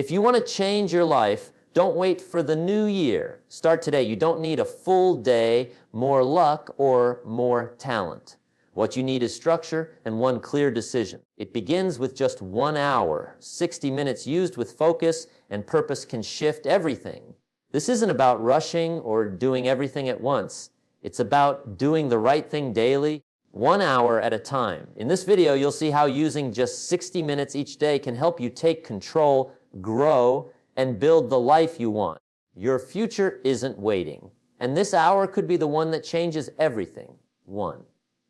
If you want to change your life, don't wait for the new year. Start today. You don't need a full day, more luck, or more talent. What you need is structure and one clear decision. It begins with just 1 hour. 60 minutes used with focus and purpose can shift everything. This isn't about rushing or doing everything at once. It's about doing the right thing daily, 1 hour at a time. In this video, you'll see how using just 60 minutes each day can help you take control, grow, and build the life you want. Your future isn't waiting, and this hour could be the one that changes everything. 1.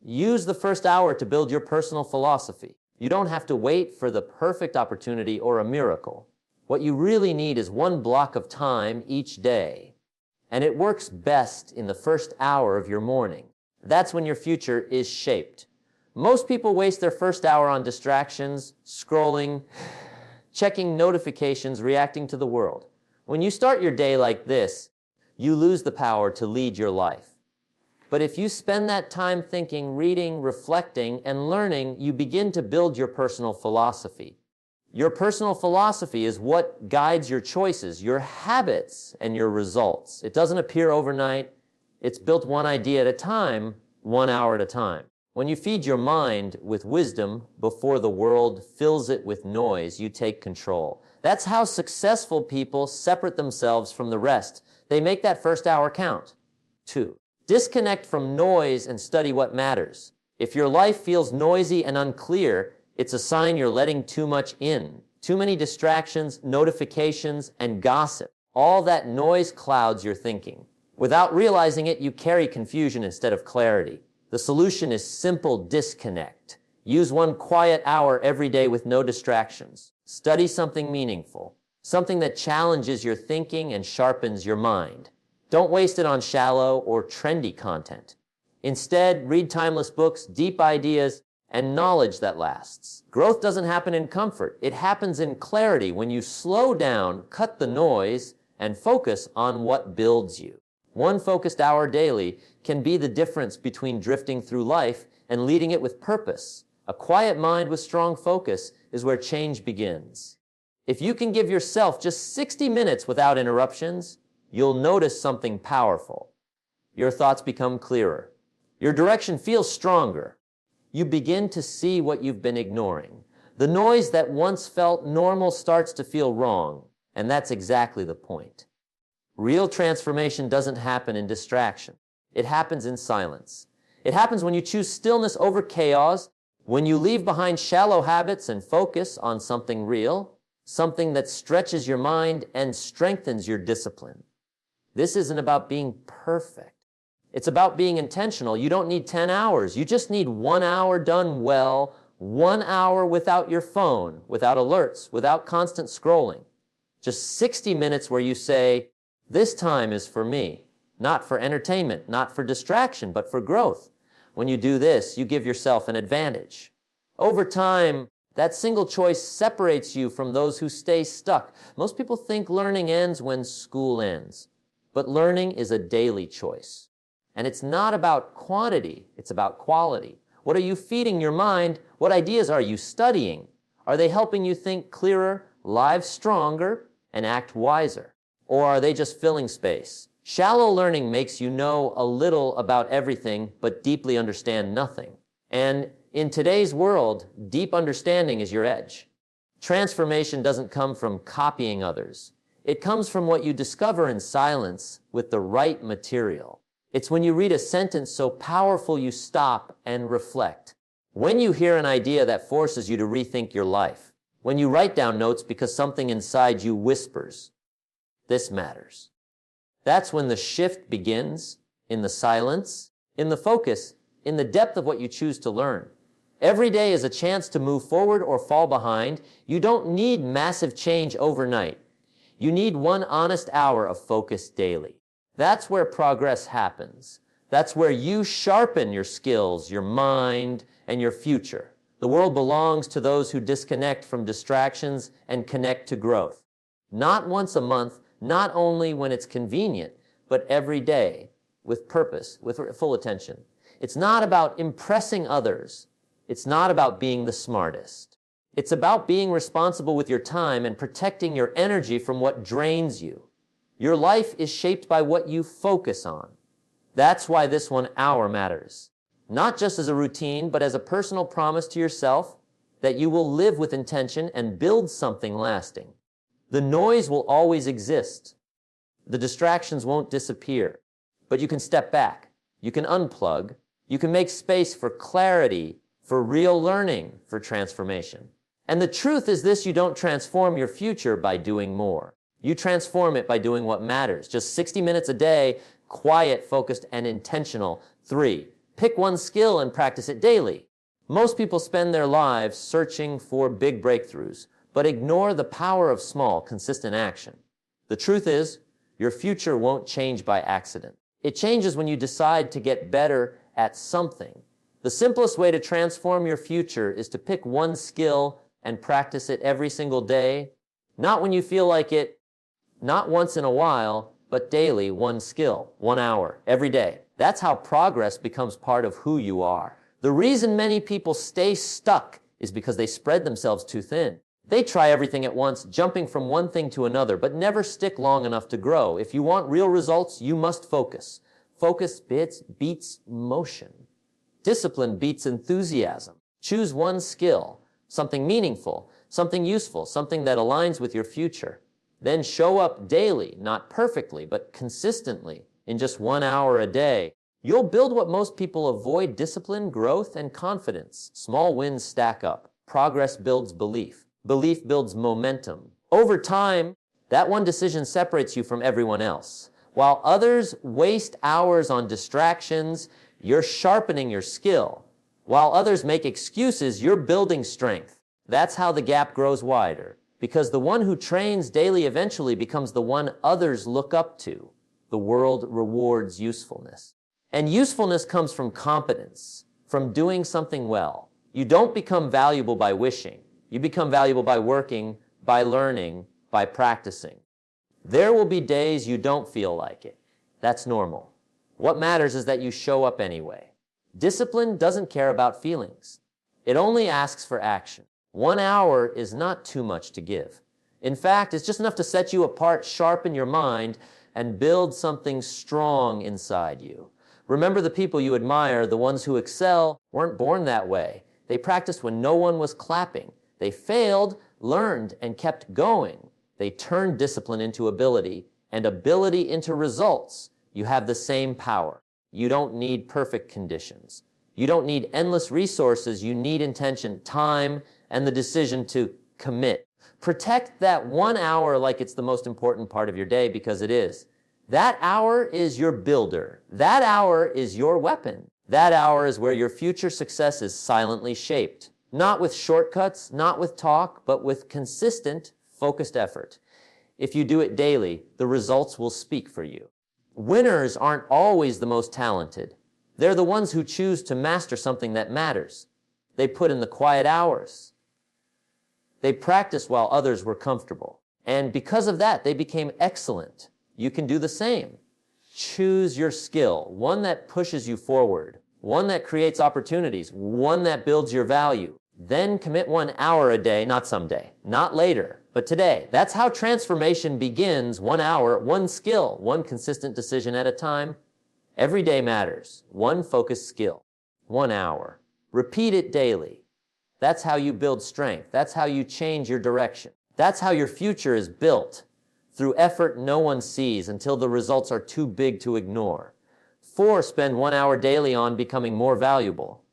Use the first hour to build your personal philosophy. You don't have to wait for the perfect opportunity or a miracle. What you really need is one block of time each day, and it works best in the first hour of your morning. That's when your future is shaped. Most people waste their first hour on distractions, scrolling, checking notifications, reacting to the world. When you start your day like this, you lose the power to lead your life. But if you spend that time thinking, reading, reflecting, and learning, you begin to build your personal philosophy. Your personal philosophy is what guides your choices, your habits, and your results. It doesn't appear overnight. It's built one idea at a time, 1 hour at a time. When you feed your mind with wisdom before the world fills it with noise, you take control. That's how successful people separate themselves from the rest. They make that first hour count. 2. Disconnect from noise and study what matters. If your life feels noisy and unclear, it's a sign you're letting too much in. Too many distractions, notifications, and gossip. All that noise clouds your thinking. Without realizing it, you carry confusion instead of clarity. The solution is simple disconnect. Use 1 quiet hour every day with no distractions. Study something meaningful, something that challenges your thinking and sharpens your mind. Don't waste it on shallow or trendy content. Instead, read timeless books, deep ideas, and knowledge that lasts. Growth doesn't happen in comfort. It happens in clarity when you slow down, cut the noise, and focus on what builds you. 1 focused hour daily can be the difference between drifting through life and leading it with purpose. A quiet mind with strong focus is where change begins. If you can give yourself just 60 minutes without interruptions, you'll notice something powerful. Your thoughts become clearer. Your direction feels stronger. You begin to see what you've been ignoring. The noise that once felt normal starts to feel wrong, and that's exactly the point. Real transformation doesn't happen in distraction. It happens in silence. It happens when you choose stillness over chaos, when you leave behind shallow habits and focus on something real, something that stretches your mind and strengthens your discipline. This isn't about being perfect. It's about being intentional. You don't need 10 hours. You just need 1 hour done well, 1 hour without your phone, without alerts, without constant scrolling. Just 60 minutes where you say, this time is for me, not for entertainment, not for distraction, but for growth. When you do this, you give yourself an advantage. Over time, that single choice separates you from those who stay stuck. Most people think learning ends when school ends, but learning is a daily choice. And it's not about quantity, it's about quality. What are you feeding your mind? What ideas are you studying? Are they helping you think clearer, live stronger, and act wiser? Or are they just filling space? Shallow learning makes you know a little about everything, but deeply understand nothing. And in today's world, deep understanding is your edge. Transformation doesn't come from copying others. It comes from what you discover in silence with the right material. It's when you read a sentence so powerful you stop and reflect. When you hear an idea that forces you to rethink your life. When you write down notes because something inside you whispers, this matters. That's when the shift begins, in the silence, in the focus, in the depth of what you choose to learn. Every day is a chance to move forward or fall behind. You don't need massive change overnight. You need 1 honest hour of focus daily. That's where progress happens. That's where you sharpen your skills, your mind, and your future. The world belongs to those who disconnect from distractions and connect to growth. Not once a month, not only when it's convenient, but every day, with purpose, with full attention. It's not about impressing others. It's not about being the smartest. It's about being responsible with your time and protecting your energy from what drains you. Your life is shaped by what you focus on. That's why this 1 hour matters. Not just as a routine, but as a personal promise to yourself that you will live with intention and build something lasting. The noise will always exist. The distractions won't disappear. But you can step back. You can unplug. You can make space for clarity, for real learning, for transformation. And the truth is this: you don't transform your future by doing more. You transform it by doing what matters. Just 60 minutes a day, quiet, focused, and intentional. 3, pick one skill and practice it daily. Most people spend their lives searching for big breakthroughs, but ignore the power of small, consistent action. The truth is, your future won't change by accident. It changes when you decide to get better at something. The simplest way to transform your future is to pick one skill and practice it every single day. Not when you feel like it, not once in a while, but daily. One skill, 1 hour, every day. That's how progress becomes part of who you are. The reason many people stay stuck is because they spread themselves too thin. They try everything at once, jumping from one thing to another, but never stick long enough to grow. If you want real results, you must focus. Focus beats motion. Discipline beats enthusiasm. Choose one skill, something meaningful, something useful, something that aligns with your future. Then show up daily, not perfectly, but consistently, in just 1 hour a day. You'll build what most people avoid: discipline, growth, and confidence. Small wins stack up. Progress builds belief. Belief builds momentum. Over time, that one decision separates you from everyone else. While others waste hours on distractions, you're sharpening your skill. While others make excuses, you're building strength. That's how the gap grows wider, because the one who trains daily eventually becomes the one others look up to. The world rewards usefulness. And usefulness comes from competence, from doing something well. You don't become valuable by wishing. You become valuable by working, by learning, by practicing. There will be days you don't feel like it. That's normal. What matters is that you show up anyway. Discipline doesn't care about feelings. It only asks for action. 1 hour is not too much to give. In fact, it's just enough to set you apart, sharpen your mind, and build something strong inside you. Remember, the people you admire, the ones who excel, weren't born that way. They practiced when no one was clapping. They failed, learned, and kept going. They turned discipline into ability, and ability into results. You have the same power. You don't need perfect conditions. You don't need endless resources. You need intention, time, and the decision to commit. Protect that 1 hour like it's the most important part of your day, because it is. That hour is your builder. That hour is your weapon. That hour is where your future success is silently shaped. Not with shortcuts, not with talk, but with consistent, focused effort. If you do it daily, the results will speak for you. Winners aren't always the most talented. They're the ones who choose to master something that matters. They put in the quiet hours. They practiced while others were comfortable. And because of that, they became excellent. You can do the same. Choose your skill, one that pushes you forward, one that creates opportunities, one that builds your value. Then commit 1 hour a day, not someday, not later, but today. That's how transformation begins. 1 hour, one skill, one consistent decision at a time. Every day matters. One focused skill, 1 hour. Repeat it daily. That's how you build strength. That's how you change your direction. That's how your future is built. Through effort no one sees until the results are too big to ignore. 4, spend 1 hour daily on becoming more valuable.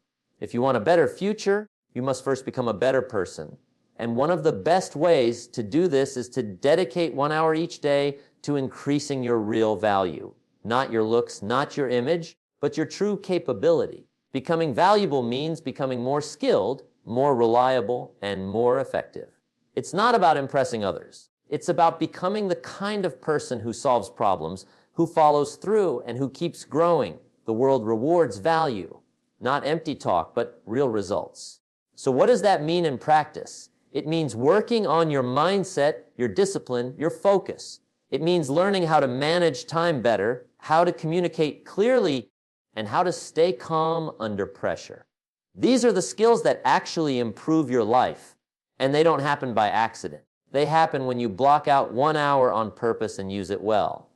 If you want a better future, you must first become a better person. And one of the best ways to do this is to dedicate 1 hour each day to increasing your real value. Not your looks, not your image, but your true capability. Becoming valuable means becoming more skilled, more reliable, and more effective. It's not about impressing others. It's about becoming the kind of person who solves problems, who follows through, and who keeps growing. The world rewards value, not empty talk, but real results. So what does that mean in practice? It means working on your mindset, your discipline, your focus. It means learning how to manage time better, how to communicate clearly, and how to stay calm under pressure. These are the skills that actually improve your life. And they don't happen by accident. They happen when you block out 1 hour on purpose and use it well.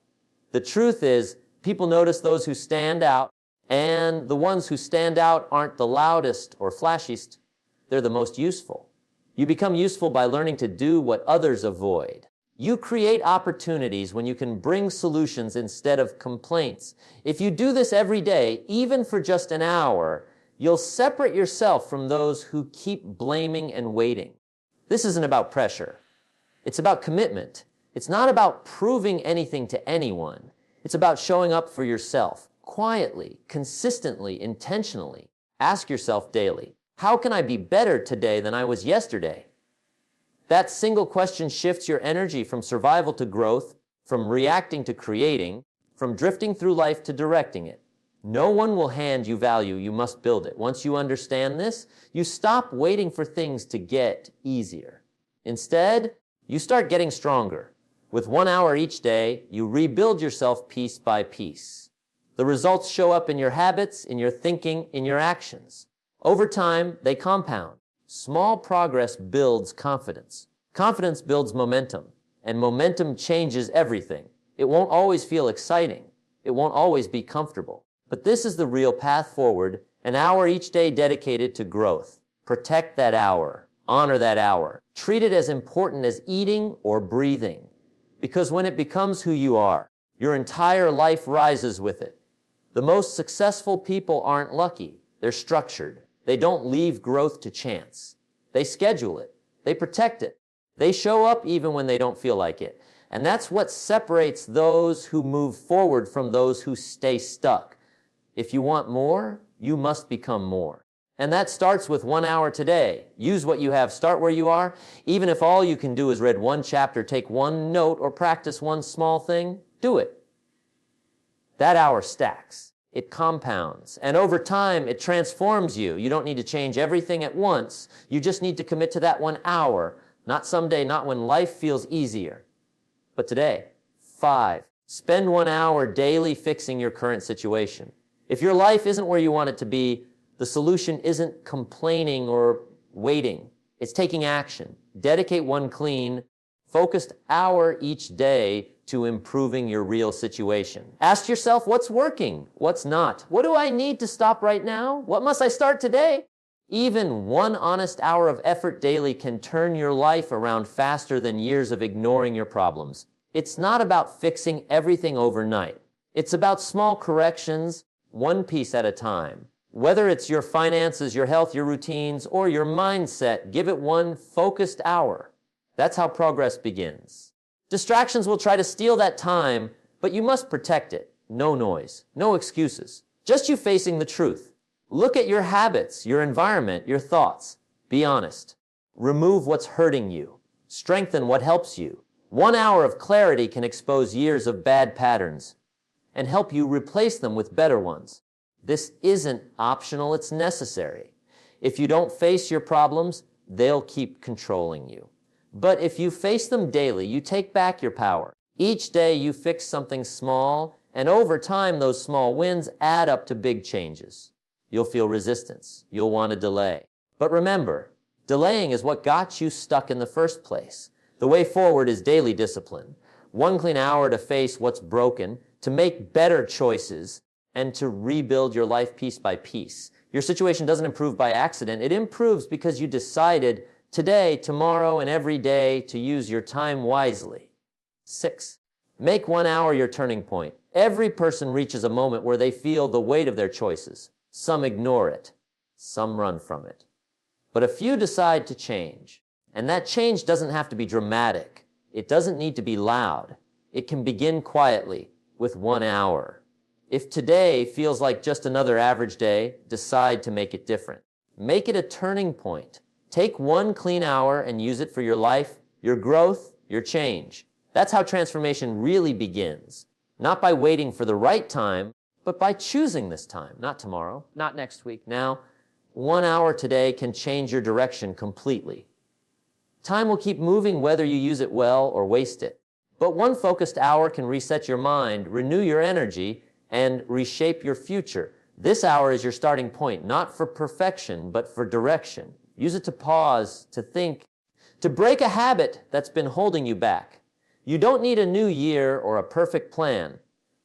The truth is, people notice those who stand out, and the ones who stand out aren't the loudest or flashiest. They're the most useful. You become useful by learning to do what others avoid. You create opportunities when you can bring solutions instead of complaints. If you do this every day, even for just an hour, you'll separate yourself from those who keep blaming and waiting. This isn't about pressure. It's about commitment. It's not about proving anything to anyone. It's about showing up for yourself, quietly, consistently, intentionally. Ask yourself daily, how can I be better today than I was yesterday? That single question shifts your energy from survival to growth, from reacting to creating, from drifting through life to directing it. No one will hand you value, you must build it. Once you understand this, you stop waiting for things to get easier. Instead, you start getting stronger. With 1 hour each day, you rebuild yourself piece by piece. The results show up in your habits, in your thinking, in your actions. Over time, they compound. Small progress builds confidence. Confidence builds momentum, and momentum changes everything. It won't always feel exciting. It won't always be comfortable. But this is the real path forward, an hour each day dedicated to growth. Protect that hour. Honor that hour. Treat it as important as eating or breathing. Because when it becomes who you are, your entire life rises with it. The most successful people aren't lucky. They're structured. They don't leave growth to chance. They schedule it. They protect it. They show up even when they don't feel like it. And that's what separates those who move forward from those who stay stuck. If you want more, you must become more. And that starts with 1 hour today. Use what you have. Start where you are. Even if all you can do is read one chapter, take one note, or practice one small thing, do it. That hour stacks. It compounds. And over time, it transforms you. You don't need to change everything at once. You just need to commit to that 1 hour. Not someday, not when life feels easier, but today. 5. Spend 1 hour daily fixing your current situation. If your life isn't where you want it to be, the solution isn't complaining or waiting. It's taking action. Dedicate one clean, focused hour each day to improving your real situation. Ask yourself what's working, what's not. What do I need to stop right now? What must I start today? Even 1 honest hour of effort daily can turn your life around faster than years of ignoring your problems. It's not about fixing everything overnight. It's about small corrections, one piece at a time. Whether it's your finances, your health, your routines, or your mindset, give it 1 focused hour. That's how progress begins. Distractions will try to steal that time, but you must protect it. No noise, no excuses. Just you facing the truth. Look at your habits, your environment, your thoughts. Be honest. Remove what's hurting you. Strengthen what helps you. 1 hour of clarity can expose years of bad patterns and help you replace them with better ones. This isn't optional, it's necessary. If you don't face your problems, they'll keep controlling you. But if you face them daily, you take back your power. Each day you fix something small, and over time those small wins add up to big changes. You'll feel resistance. You'll want to delay. But remember, delaying is what got you stuck in the first place. The way forward is daily discipline. 1 clean hour to face what's broken, to make better choices, and to rebuild your life piece by piece. Your situation doesn't improve by accident. It improves because you decided today, tomorrow, and every day to use your time wisely. 6. Make 1 hour your turning point. Every person reaches a moment where they feel the weight of their choices. Some ignore it. Some run from it. But a few decide to change. And that change doesn't have to be dramatic. It doesn't need to be loud. It can begin quietly with 1 hour. If today feels like just another average day, decide to make it different. Make it a turning point. Take 1 clean hour and use it for your life, your growth, your change. That's how transformation really begins. Not by waiting for the right time, but by choosing this time. Not tomorrow, not next week. Now, 1 hour today can change your direction completely. Time will keep moving whether you use it well or waste it. But 1 focused hour can reset your mind, renew your energy, and reshape your future. This hour is your starting point, not for perfection, but for direction. Use it to pause, to think, to break a habit that's been holding you back. You don't need a new year or a perfect plan.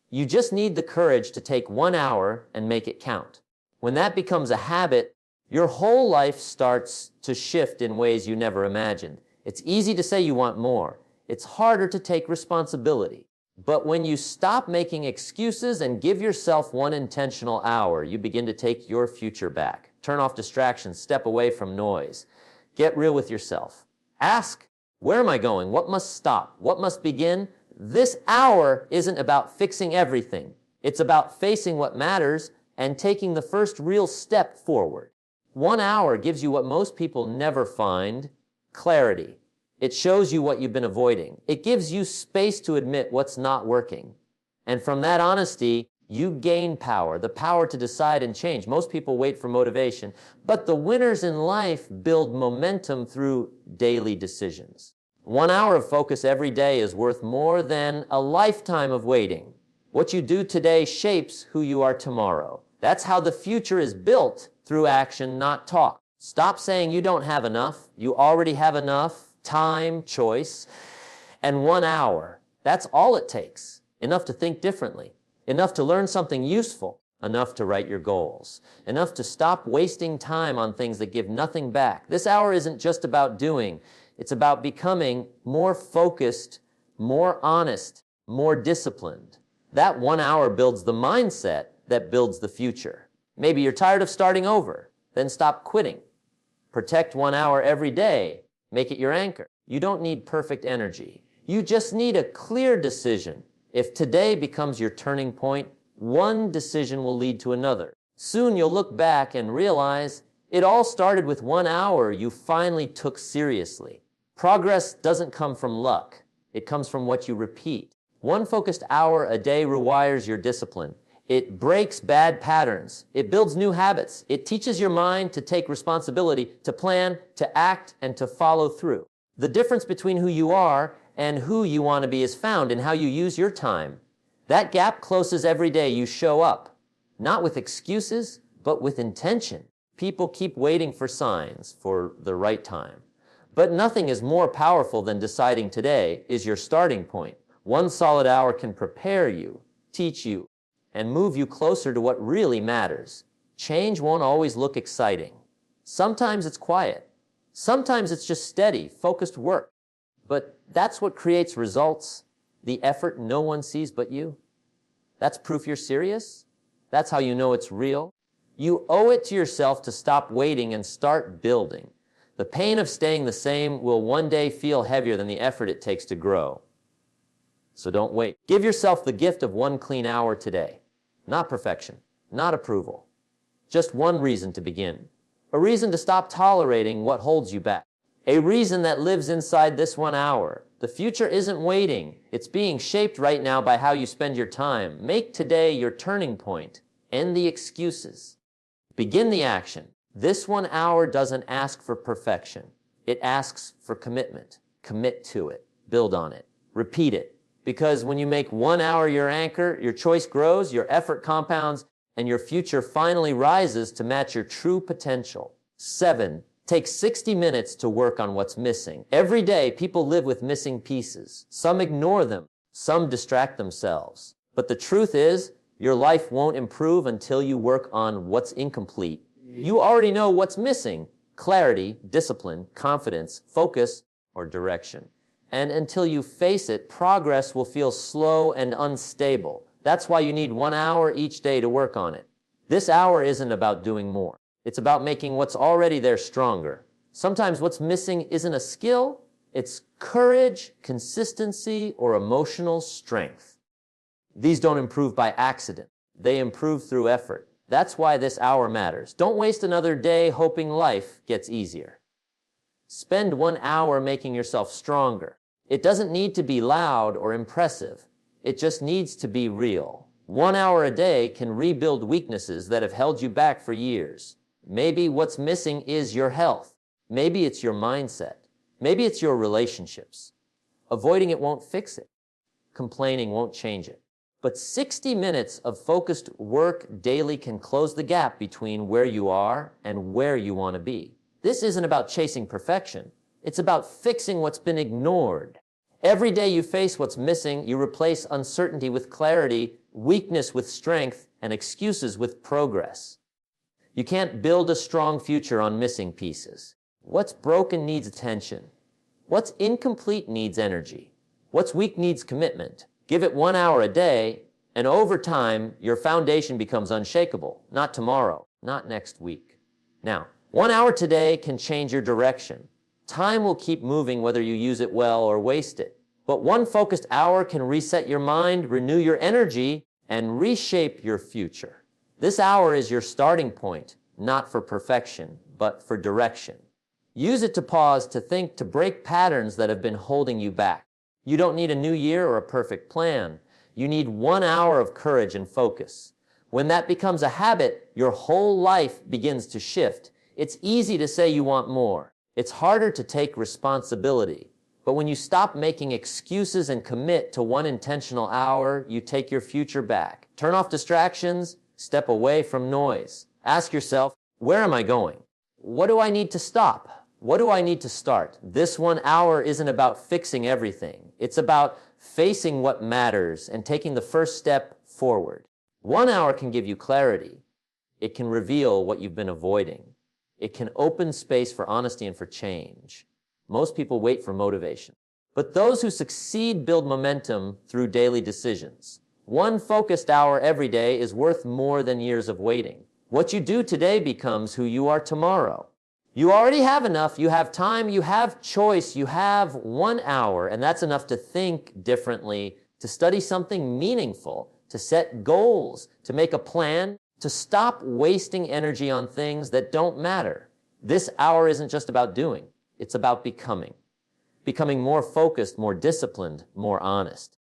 You just need the courage to take 1 hour and make it count. When that becomes a habit, your whole life starts to shift in ways you never imagined. It's easy to say you want more. It's harder to take responsibility. But when you stop making excuses and give yourself one intentional hour, you begin to take your future back. Turn off distractions, step away from noise. Get real with yourself. Ask, where am I going? What must stop? What must begin? This hour isn't about fixing everything. It's about facing what matters and taking the first real step forward. 1 hour gives you what most people never find, clarity. It shows you what you've been avoiding. It gives you space to admit what's not working. And from that honesty, you gain power, the power to decide and change. Most people wait for motivation, but the winners in life build momentum through daily decisions. 1 hour of focus every day is worth more than a lifetime of waiting. What you do today shapes who you are tomorrow. That's how the future is built, through action, not talk. Stop saying you don't have enough. You already have enough time, choice, and 1 hour. That's all it takes. Enough to think differently. Enough to learn something useful. Enough to write your goals. Enough to stop wasting time on things that give nothing back. This hour isn't just about doing. It's about becoming more focused, more honest, more disciplined. That 1 hour builds the mindset that builds the future. Maybe you're tired of starting over. Then stop quitting. Protect 1 hour every day. Make it your anchor. You don't need perfect energy. You just need a clear decision. If today becomes your turning point, one decision will lead to another. Soon you'll look back and realize it all started with 1 hour you finally took seriously. Progress doesn't come from luck. It comes from what you repeat. One focused hour a day rewires your discipline. It breaks bad patterns. It builds new habits. It teaches your mind to take responsibility, to plan, to act, and to follow through. The difference between who you are and who you want to be is found in how you use your time. That gap closes every day you show up, not with excuses, but with intention. People keep waiting for signs, for the right time. But nothing is more powerful than deciding today is your starting point. 1 solid hour can prepare you, teach you, and move you closer to what really matters. Change won't always look exciting. Sometimes it's quiet. Sometimes it's just steady, focused work. But that's what creates results, the effort no one sees but you. That's proof you're serious. That's how you know it's real. You owe it to yourself to stop waiting and start building. The pain of staying the same will one day feel heavier than the effort it takes to grow. So don't wait. Give yourself the gift of 1 clean hour today. Not perfection, not approval. Just one reason to begin. A reason to stop tolerating what holds you back. A reason that lives inside this 1 hour. The future isn't waiting. It's being shaped right now by how you spend your time. Make today your turning point. End the excuses. Begin the action. This 1 hour doesn't ask for perfection. It asks for commitment. Commit to it. Build on it. Repeat it. Because when you make 1 hour your anchor, your choice grows, your effort compounds, and your future finally rises to match your true potential. 7. Take 60 minutes to work on what's missing. Every day, people live with missing pieces. Some ignore them. Some distract themselves. But the truth is, your life won't improve until you work on what's incomplete. You already know what's missing: clarity, discipline, confidence, focus, or direction. And until you face it, progress will feel slow and unstable. That's why you need 1 hour each day to work on it. This hour isn't about doing more. It's about making what's already there stronger. Sometimes what's missing isn't a skill, it's courage, consistency, or emotional strength. These don't improve by accident. They improve through effort. That's why this hour matters. Don't waste another day hoping life gets easier. Spend 1 hour making yourself stronger. It doesn't need to be loud or impressive. It just needs to be real. 1 hour a day can rebuild weaknesses that have held you back for years. Maybe what's missing is your health. Maybe it's your mindset. Maybe it's your relationships. Avoiding it won't fix it. Complaining won't change it. But 60 minutes of focused work daily can close the gap between where you are and where you want to be. This isn't about chasing perfection. It's about fixing what's been ignored. Every day you face what's missing, you replace uncertainty with clarity, weakness with strength, and excuses with progress. You can't build a strong future on missing pieces. What's broken needs attention. What's incomplete needs energy. What's weak needs commitment. Give it 1 hour a day, and over time, your foundation becomes unshakable. Not tomorrow, not next week. Now, 1 hour today can change your direction. Time will keep moving whether you use it well or waste it. But one focused hour can reset your mind, renew your energy, and reshape your future. This hour is your starting point, not for perfection, but for direction. Use it to pause, to think, to break patterns that have been holding you back. You don't need a new year or a perfect plan. You need 1 hour of courage and focus. When that becomes a habit, your whole life begins to shift. It's easy to say you want more. It's harder to take responsibility. But when you stop making excuses and commit to one intentional hour, you take your future back. Turn off distractions, step away from noise. Ask yourself, where am I going? What do I need to stop? What do I need to start? This 1 hour isn't about fixing everything. It's about facing what matters and taking the first step forward. 1 hour can give you clarity. It can reveal what you've been avoiding. It can open space for honesty and for change. Most people wait for motivation. But those who succeed build momentum through daily decisions. 1 focused hour every day is worth more than years of waiting. What you do today becomes who you are tomorrow. You already have enough. You have time. You have choice. You have 1 hour, and that's enough to think differently, to study something meaningful, to set goals, to make a plan, to stop wasting energy on things that don't matter. This hour isn't just about doing. It's about becoming. Becoming more focused, more disciplined, more honest.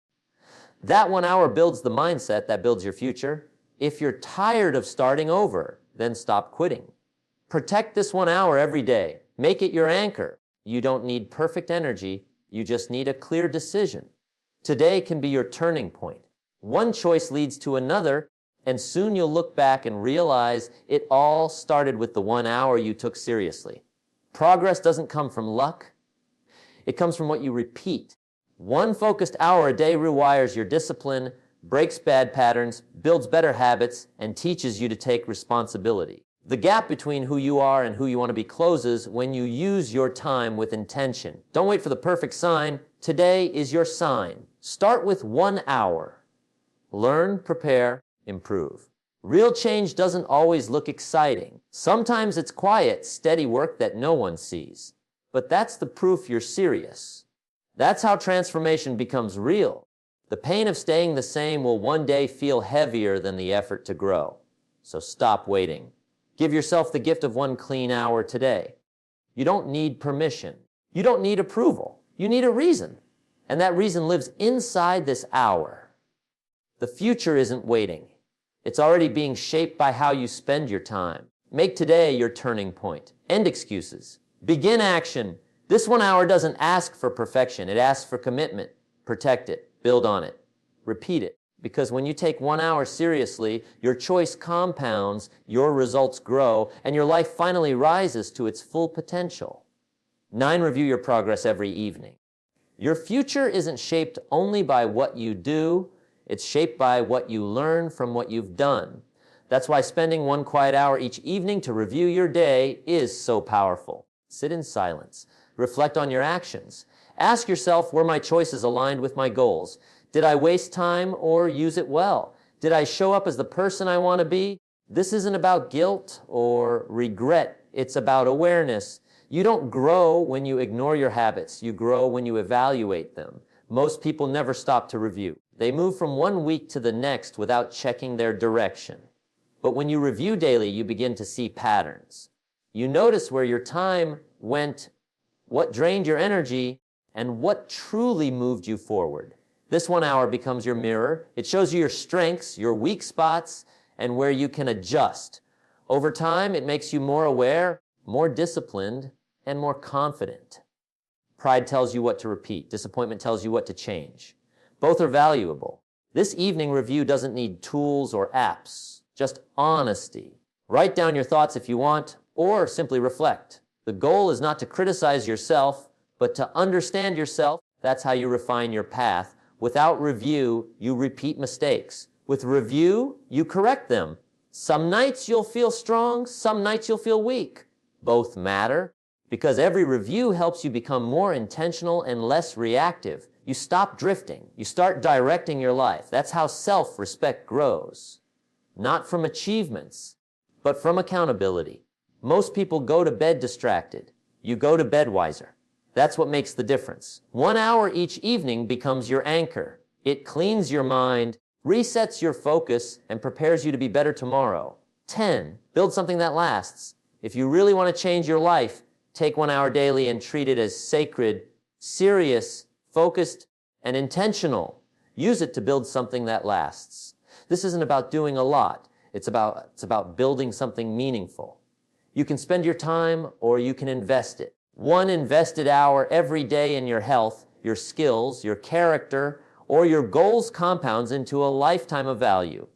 That 1 hour builds the mindset that builds your future. If you're tired of starting over, then stop quitting. Protect this 1 hour every day. Make it your anchor. You don't need perfect energy. You just need a clear decision. Today can be your turning point. One choice leads to another, and soon you'll look back and realize it all started with the 1 hour you took seriously. Progress doesn't come from luck. It comes from what you repeat. 1 focused hour a day rewires your discipline, breaks bad patterns, builds better habits, and teaches you to take responsibility. The gap between who you are and who you want to be closes when you use your time with intention. Don't wait for the perfect sign. Today is your sign. Start with 1 hour. Learn, prepare, improve. Real change doesn't always look exciting. Sometimes it's quiet, steady work that no one sees. But that's the proof you're serious. That's how transformation becomes real. The pain of staying the same will one day feel heavier than the effort to grow. So stop waiting. Give yourself the gift of 1 clean hour today. You don't need permission. You don't need approval. You need a reason. And that reason lives inside this hour. The future isn't waiting. It's already being shaped by how you spend your time. Make today your turning point. End excuses. Begin action. This 1 hour doesn't ask for perfection. It asks for commitment. Protect it. Build on it. Repeat it. Because when you take 1 hour seriously, your choice compounds, your results grow, and your life finally rises to its full potential. 9, review your progress every evening. Your future isn't shaped only by what you do. It's shaped by what you learn from what you've done. That's why spending 1 quiet hour each evening to review your day is so powerful. Sit in silence. Reflect on your actions. Ask yourself, were my choices aligned with my goals? Did I waste time or use it well? Did I show up as the person I want to be? This isn't about guilt or regret. It's about awareness. You don't grow when you ignore your habits. You grow when you evaluate them. Most people never stop to review. They move from 1 week to the next without checking their direction. But when you review daily, you begin to see patterns. You notice where your time went, what drained your energy, and what truly moved you forward. This 1 hour becomes your mirror. It shows you your strengths, your weak spots, and where you can adjust. Over time, it makes you more aware, more disciplined, and more confident. Pride tells you what to repeat. Disappointment tells you what to change. Both are valuable. This evening review doesn't need tools or apps, just honesty. Write down your thoughts if you want, or simply reflect. The goal is not to criticize yourself, But to understand yourself, that's how you refine your path. Without review, you repeat mistakes. With review, you correct them. Some nights you'll feel strong, some nights you'll feel weak. Both matter, because every review helps you become more intentional and less reactive. You stop drifting. You start directing your life. That's how self-respect grows. Not from achievements, but from accountability. Most people go to bed distracted. You go to bed wiser. That's what makes the difference. 1 hour each evening becomes your anchor. It cleans your mind, resets your focus, and prepares you to be better tomorrow. 10. Build something that lasts. If you really want to change your life, take 1 hour daily and treat it as sacred, serious, focused, and intentional. Use it to build something that lasts. This isn't about doing a lot. It's about building something meaningful. You can spend your time or you can invest it. 1 invested hour every day in your health, your skills, your character, or your goals compounds into a lifetime of value.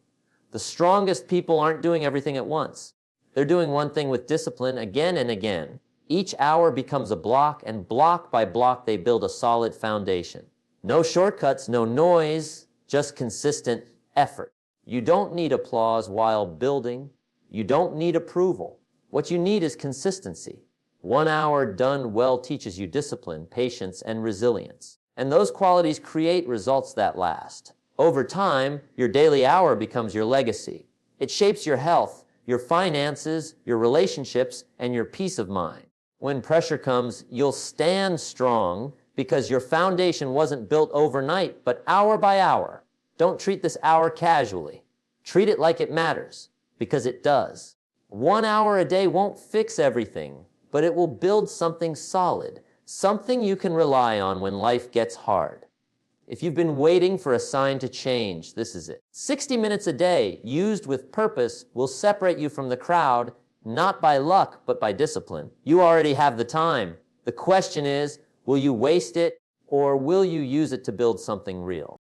The strongest people aren't doing everything at once. They're doing one thing with discipline again and again. Each hour becomes a block, and block by block they build a solid foundation. No shortcuts, no noise, just consistent effort. You don't need applause while building. You don't need approval. What you need is consistency. 1 hour done well teaches you discipline, patience, and resilience. And those qualities create results that last. Over time, your daily hour becomes your legacy. It shapes your health, your finances, your relationships, and your peace of mind. When pressure comes, you'll stand strong because your foundation wasn't built overnight, but hour by hour. Don't treat this hour casually. Treat it like it matters, because it does. 1 hour a day won't fix everything, but it will build something solid, something you can rely on when life gets hard. If you've been waiting for a sign to change, this is it. 60 minutes a day, used with purpose, will separate you from the crowd, not by luck, but by discipline. You already have the time. The question is, will you waste it, or will you use it to build something real?